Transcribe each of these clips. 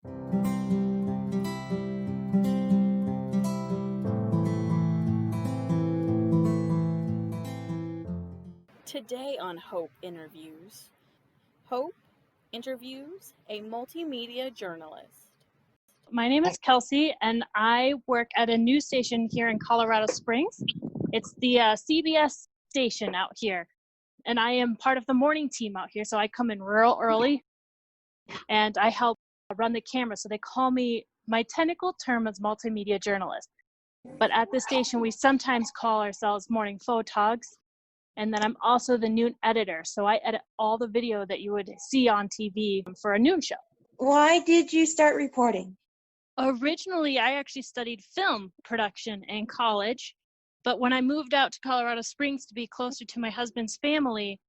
Today on Hope Interviews, Hope interviews a multimedia journalist. My name is Kelsey, and I work at a news station here in Colorado Springs. It's the CBS station out here, and I am part of the morning team out here, so I come in real early, and I help run the camera. So they call me, my technical term is multimedia journalist, but at the station we sometimes call ourselves morning photogs, and then I'm also the noon editor, so I edit all the video that you would see on TV for a noon show. Why did you start reporting? Originally, I actually studied film production in college, but when I moved out to Colorado Springs to be closer to my husband's family,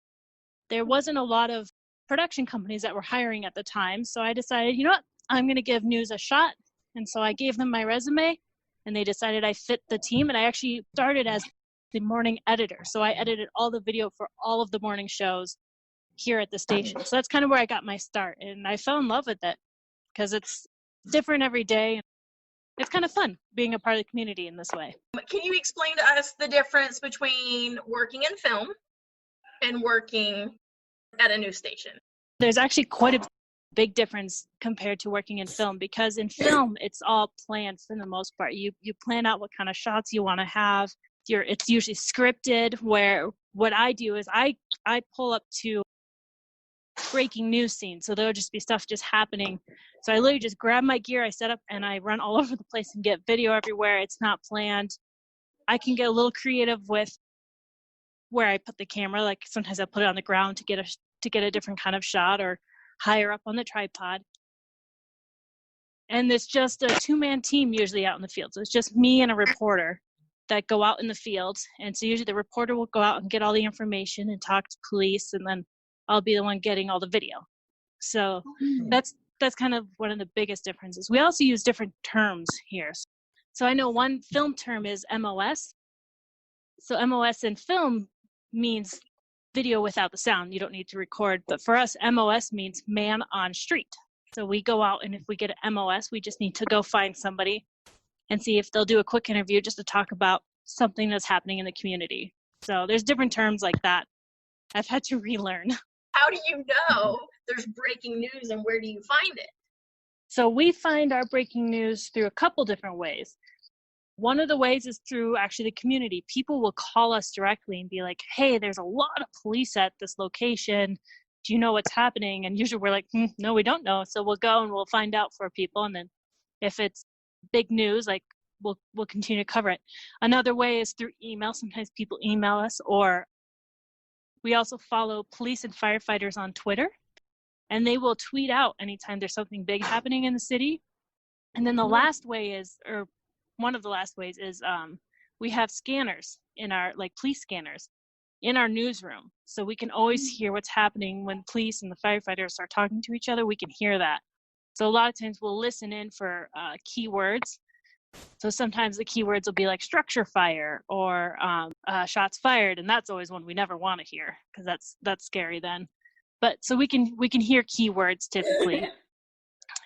there wasn't a lot of production companies that were hiring at the time. So I decided, you know what, I'm going to give news a shot. And so I gave them my resume, and they decided I fit the team. And I actually started as the morning editor. So I edited all the video for all of the morning shows here at the station. So that's kind of where I got my start. And I fell in love with it because it's different every day. It's kind of fun being a part of the community in this way. Can you explain to us the difference between working in film and working at a news station? There's actually quite a big difference compared to working in film, because in film, it's all planned for the most part. You plan out what kind of shots you want to have. It's usually scripted, where what I do is I pull up to breaking news scenes. So there'll just be stuff just happening. So I literally just grab my gear, I set up, and I run all over the place and get video everywhere. It's not planned. I can get a little creative with where I put the camera. Like sometimes I put it on the ground to get a different kind of shot, or higher up on the tripod. And it's just a two-man team usually out in the field. So it's just me and a reporter that go out in the field. And so usually the reporter will go out and get all the information and talk to police, and then I'll be the one getting all the video. So that's kind of one of the biggest differences. We also use different terms here. So I know one film term is MOS. So MOS in film means video without the sound. You don't need to record. But for us, MOS means man on street. So we go out, and if we get an MOS, we just need to go find somebody and see if they'll do a quick interview just to talk about something that's happening in the community. So there's different terms like that I've had to relearn. How do you know there's breaking news, and where do you find it? So we find our breaking news through a couple different ways. One of the ways is through actually the community. People will call us directly and be like, hey, there's a lot of police at this location. Do you know what's happening? And usually we're like, no, we don't know. So we'll go and we'll find out for people. And then if it's big news, like we'll continue to cover it. Another way is through email. Sometimes people email us, or we also follow police and firefighters on Twitter, and they will tweet out anytime there's something big happening in the city. And then the last way is, or one of the last ways is, we have scanners in our, like police scanners in our newsroom. So we can always hear what's happening when police and the firefighters are talking to each other. We can hear that. So a lot of times we'll listen in for keywords. So sometimes the keywords will be like structure fire or shots fired, and that's always one we never want to hear because that's scary then. But so we can hear keywords typically,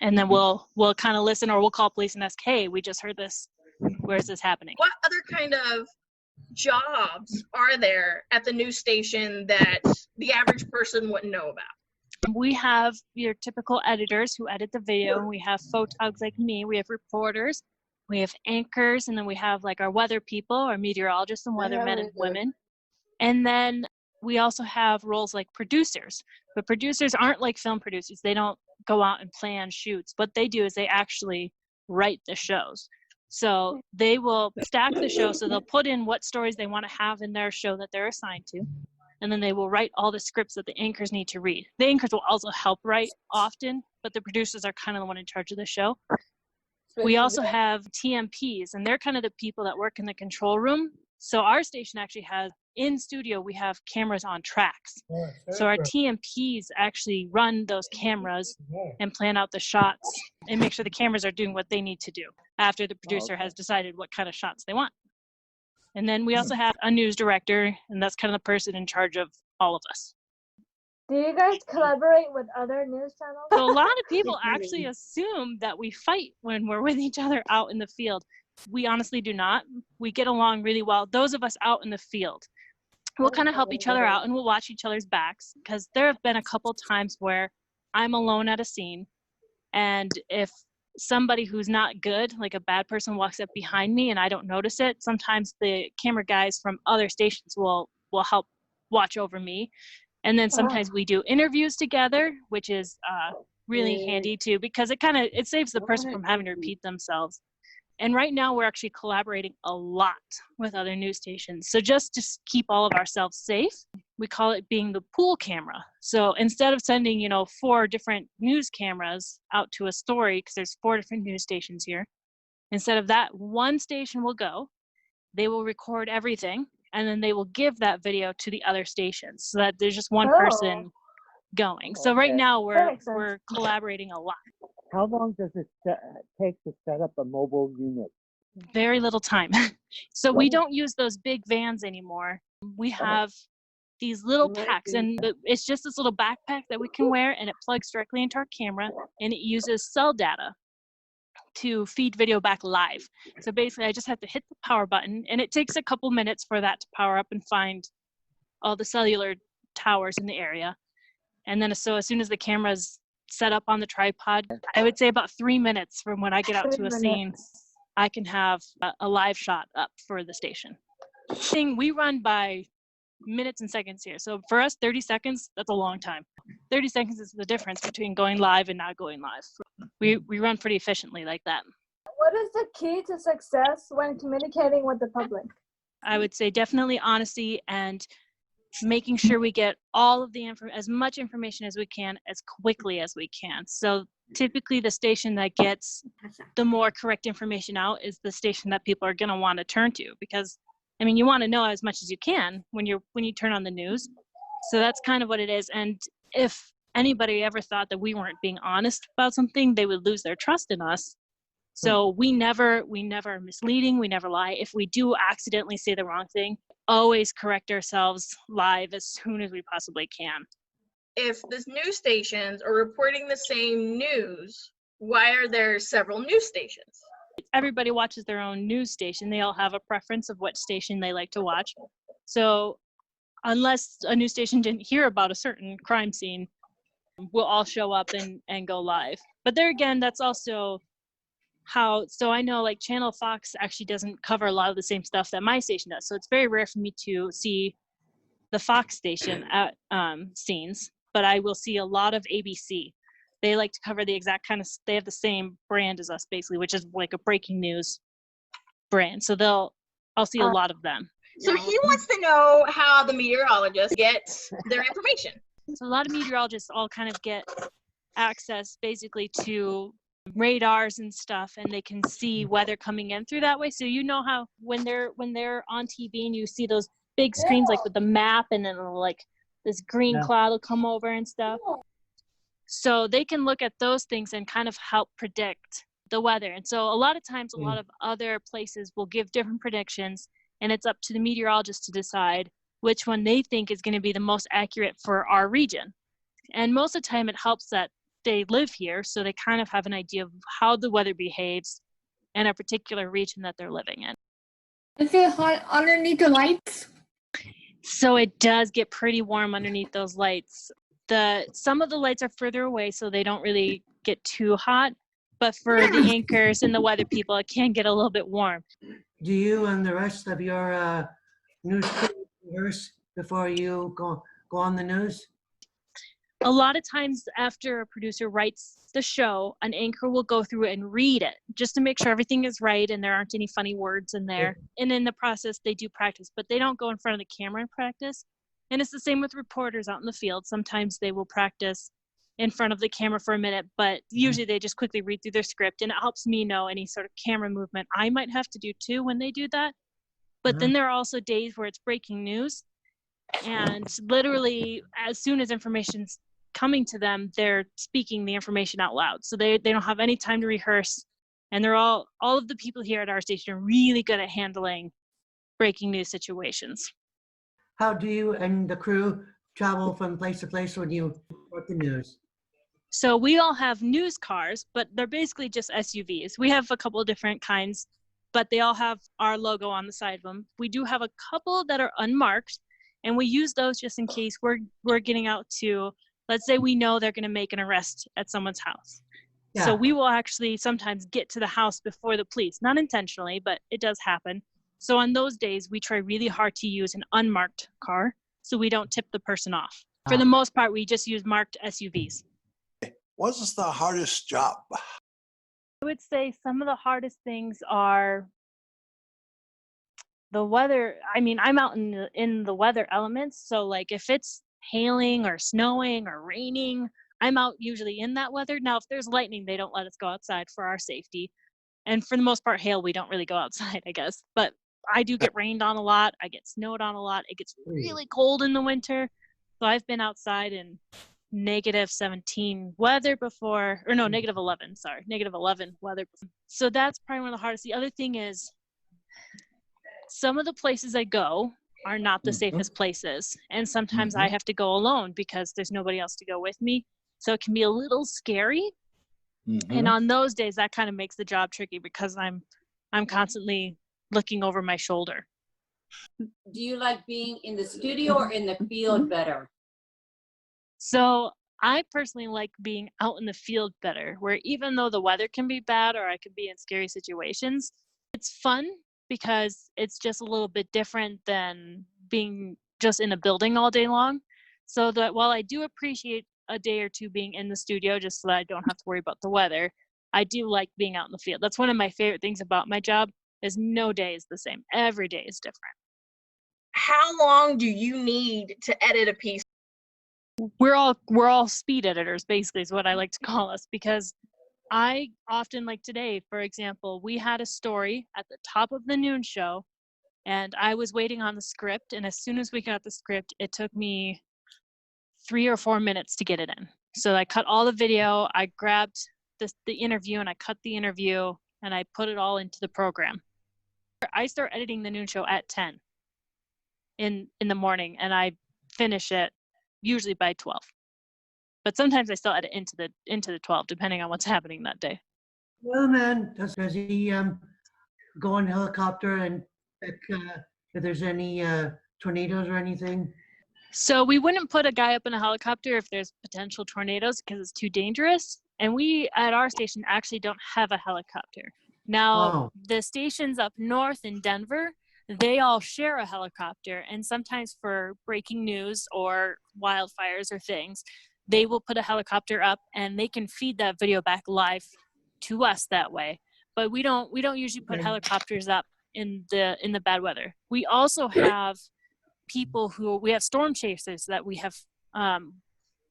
and then we'll kind of listen, or we'll call police and ask, hey, we just heard this. Where's this happening? What other kind of jobs are there at the news station that the average person wouldn't know about? We have your typical editors who edit the video. We have photogs like me. We have reporters. We have anchors, and then we have like our weather people, our meteorologists and weathermen and women. And then we also have roles like producers. But producers aren't like film producers. They don't go out and plan shoots. What they do is they actually write the shows. So they will stack the show. So they'll put in what stories they want to have in their show that they're assigned to. And then they will write all the scripts that the anchors need to read. The anchors will also help write often, but the producers are kind of the one in charge of the show. We also have TMPs, and they're kind of the people that work in the control room. So our station actually has, in studio, we have cameras on tracks. So our TMPs actually run those cameras and plan out the shots and make sure the cameras are doing what they need to do after the producer has decided what kind of shots they want. And then we also have a news director, and that's kind of the person in charge of all of us. Do you guys collaborate with other news channels? So a lot of people actually assume that we fight when we're with each other out in the field. We honestly do not. We get along really well. Those of us out in the field, we'll kind of help each other out and we'll watch each other's backs, because there have been a couple times where I'm alone at a scene, and if somebody who's not good, like a bad person, walks up behind me and I don't notice it, sometimes the camera guys from other stations will help watch over me. And then sometimes we do interviews together, which is really handy too, because it saves the person from having to repeat themselves. And right now we're actually collaborating a lot with other news stations. So just to keep all of ourselves safe, we call it being the pool camera. So instead of sending, 4 different news cameras out to a story, because there's 4 different news stations here, instead of that, one station will go, they will record everything, and then they will give that video to the other stations, so that there's just one person going. So right now we're collaborating a lot. How long does it take to set up a mobile unit? Very little time. So we don't use those big vans anymore. We have these little packs, and it's just this little backpack that we can wear, and it plugs directly into our camera, and it uses cell data to feed video back live. So basically I just have to hit the power button, and it takes a couple minutes for that to power up and find all the cellular towers in the area. And then so as soon as the camera's set up on the tripod, I would say about 3 minutes from when I get out to a scene, I can have a live shot up for the station. We run by minutes and seconds here. So for us, 30 seconds, that's a long time. 30 seconds is the difference between going live and not going live. We run pretty efficiently like that. What is the key to success when communicating with the public? I would say definitely honesty and making sure we get all of the as much information as we can, as quickly as we can. So typically the station that gets the more correct information out is the station that people are going to want to turn to, because you want to know as much as you can when you turn on the news. So that's kind of what it is. And if anybody ever thought that we weren't being honest about something, they would lose their trust in us. So we never are misleading, we never lie. If we do accidentally say the wrong thing, always correct ourselves live as soon as we possibly can. If the news stations are reporting the same news, why are there several news stations? Everybody watches their own news station. They all have a preference of what station they like to watch. So unless a news station didn't hear about a certain crime scene, we'll all show up and go live. But there again, that's also so I know like Channel Fox actually doesn't cover a lot of the same stuff that my station does. So it's very rare for me to see the Fox station at scenes, but I will see a lot of ABC. They like to cover the exact they have the same brand as us basically, which is like a breaking news brand. So I'll see a lot of them. So he wants to know how the meteorologists get their information. So a lot of meteorologists all kind of get access basically to radars and stuff, and they can see weather coming in through that way. So how when they're on TV and you see those big screens like with the map, and then like this green cloud will come over and stuff. So they can look at those things and kind of help predict the weather. And so a lot of times, a lot of other places will give different predictions, and it's up to the meteorologist to decide which one they think is going to be the most accurate for our region. And most of the time it helps that they live here, so they kind of have an idea of how the weather behaves in a particular region that they're living in. Is it hot underneath the lights? So it does get pretty warm underneath those lights. Some of the lights are further away, so they don't really get too hot. But for the anchors and the weather people, it can get a little bit warm. Do you and the rest of your news crew rehearse before you go on the news? A lot of times after a producer writes the show, an anchor will go through and read it just to make sure everything is right and there aren't any funny words in there. And in the process, they do practice, but they don't go in front of the camera and practice. And it's the same with reporters out in the field. Sometimes they will practice in front of the camera for a minute, but usually they just quickly read through their script, and it helps me know any sort of camera movement I might have to do too when they do that. But then there are also days where it's breaking news, and literally as soon as information's coming to them, they're speaking the information out loud. So they don't have any time to rehearse, and they're all of the people here at our station are really good at handling breaking news situations. How do you and the crew travel from place to place when you report the news? So we all have news cars, but they're basically just SUVs. We have a couple of different kinds, but they all have our logo on the side of them. We do have a couple that are unmarked, and we use those just in case we're getting out to, let's say we know they're going to make an arrest at someone's house. Yeah. So we will actually sometimes get to the house before the police, not intentionally, but it does happen. So on those days, we try really hard to use an unmarked car so we don't tip the person off. For the most part, we just use marked SUVs. What's the hardest job? I would say some of the hardest things are the weather. I mean, I'm out in the weather elements. So like if it's hailing or snowing or raining, I'm out usually in that weather. Now, if there's lightning, they don't let us go outside for our safety. And for the most part, hail, we don't really go outside, I guess. But I do get rained on a lot. I get snowed on a lot. It gets really cold in the winter. So I've been outside in -17 weather before, or no, -11, sorry, -11 weather. So that's probably one of the hardest. The other thing is some of the places I go are not the safest places. And sometimes I have to go alone because there's nobody else to go with me. So it can be a little scary. And on those days, that kind of makes the job tricky because I'm constantly looking over my shoulder. Do you like being in the studio or in the field better? So I personally like being out in the field better, where even though the weather can be bad or I can be in scary situations, it's fun because it's just a little bit different than being just in a building all day long. So that while I do appreciate a day or two being in the studio just so that I don't have to worry about the weather, I do like being out in the field. That's one of my favorite things about my job is no day is the same. Every day is different. How long do you need to edit a piece? We're all speed editors, basically, is what I like to call us, because I often, like today, for example, we had a story at the top of the noon show, and I was waiting on the script, and as soon as we got the script, it took me 3 or 4 minutes to get it in. So I cut all the video, I grabbed the interview, and I cut the interview, and I put it all into the program. I start editing the noon show at 10 in the morning, and I finish it usually by 12. But sometimes I still edit into the 12, depending on what's happening that day. Well, man, does he go on helicopter and check if there's any tornadoes or anything? So we wouldn't put a guy up in a helicopter if there's potential tornadoes because it's too dangerous. And we at our station actually don't have a helicopter. Now, the stations up north in Denver, they all share a helicopter, and sometimes for breaking news or wildfires or things, they will put a helicopter up and they can feed that video back live to us that way. But we don't usually put helicopters up in the bad weather. We also have people we have storm chasers that we have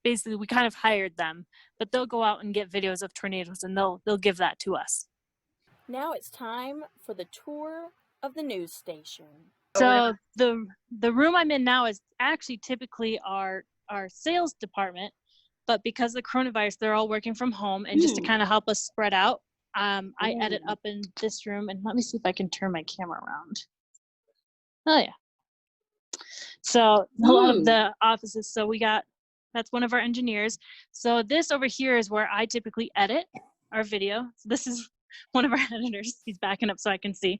basically we kind of hired them, but they'll go out and get videos of tornadoes and they'll give that to us. Now it's time for the tour of the news station. So the room I'm in now is actually typically our sales department, but because of the coronavirus, they're all working from home, and just to kind of help us spread out, I edit up in this room, and let me see if I can turn my camera around. Oh yeah. So a lot of the offices, so that's one of our engineers. So this over here is where I typically edit our video. So this is one of our editors. He's backing up so I can see.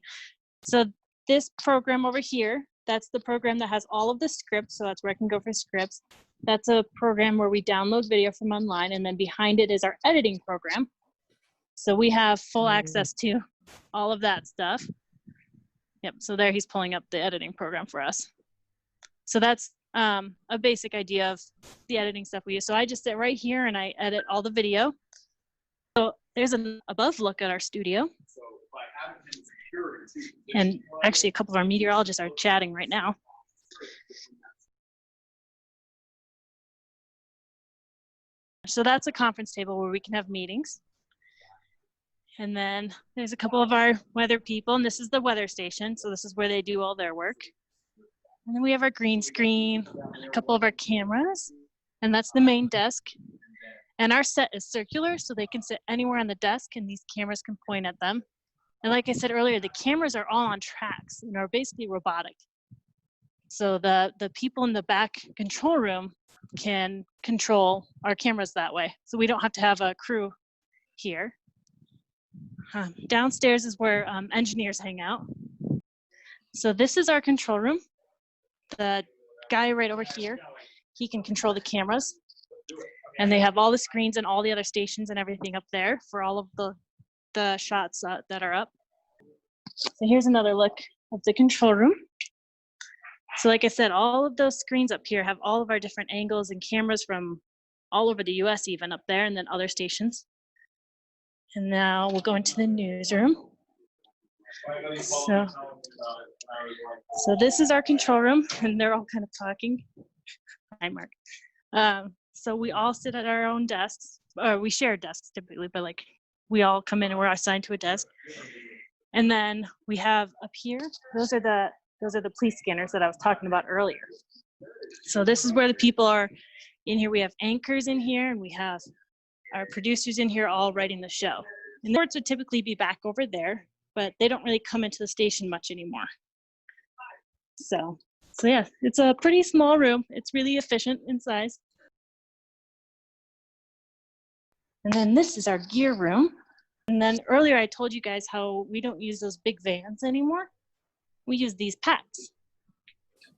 So this program over here, that's the program that has all of the scripts. So that's where I can go for scripts. That's a program where we download video from online, and then behind it is our editing program. So we have full access to all of that stuff. Yep, so there he's pulling up the editing program for us. So that's a basic idea of the editing stuff we use. So I just sit right here and I edit all the video. So there's an above look at our studio. And actually a couple of our meteorologists are chatting right now. So that's a conference table where we can have meetings. And then there's a couple of our weather people, and this is the weather station. So this is where they do all their work. And then we have our green screen, and a couple of our cameras, and that's the main desk. And our set is circular, so they can sit anywhere on the desk, and these cameras can point at them. And like I said earlier, the cameras are all on tracks and are basically robotic. So the people in the back control room can control our cameras that way. So we don't have to have a crew here. Downstairs is where engineers hang out. So this is our control room. The guy right over here, he can control the cameras. And they have all the screens and all the other stations and everything up there for all of the shots that are up. So here's another look of the control room. So like I said, all of those screens up here have all of our different angles and cameras from all over the US even up there, and then other stations. And now we'll go into the newsroom. So this is our control room, and they're all kind of talking. Hi, Mark. So we all sit at our own desks, or we share desks typically, but like we all come in and we're assigned to a desk. And then we have up here, those are the police scanners that I was talking about earlier. So this is where the people are in here. We have anchors in here, and we have our producers in here all writing the show. And the reports would typically be back over there, but they don't really come into the station much anymore. So yeah, it's a pretty small room. It's really efficient in size. And then this is our gear room. And then earlier I told you guys how we don't use those big vans anymore. We use these packs.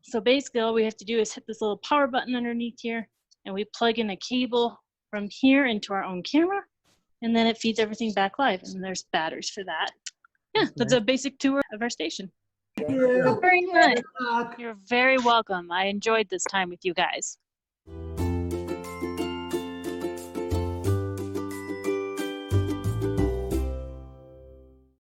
So basically all we have to do is hit this little power button underneath here, and we plug in a cable from here into our own camera, and then it feeds everything back live, and there's batteries for that. Yeah, that's a basic tour of our station. Yeah. Very nice. You're very welcome. I enjoyed this time with you guys.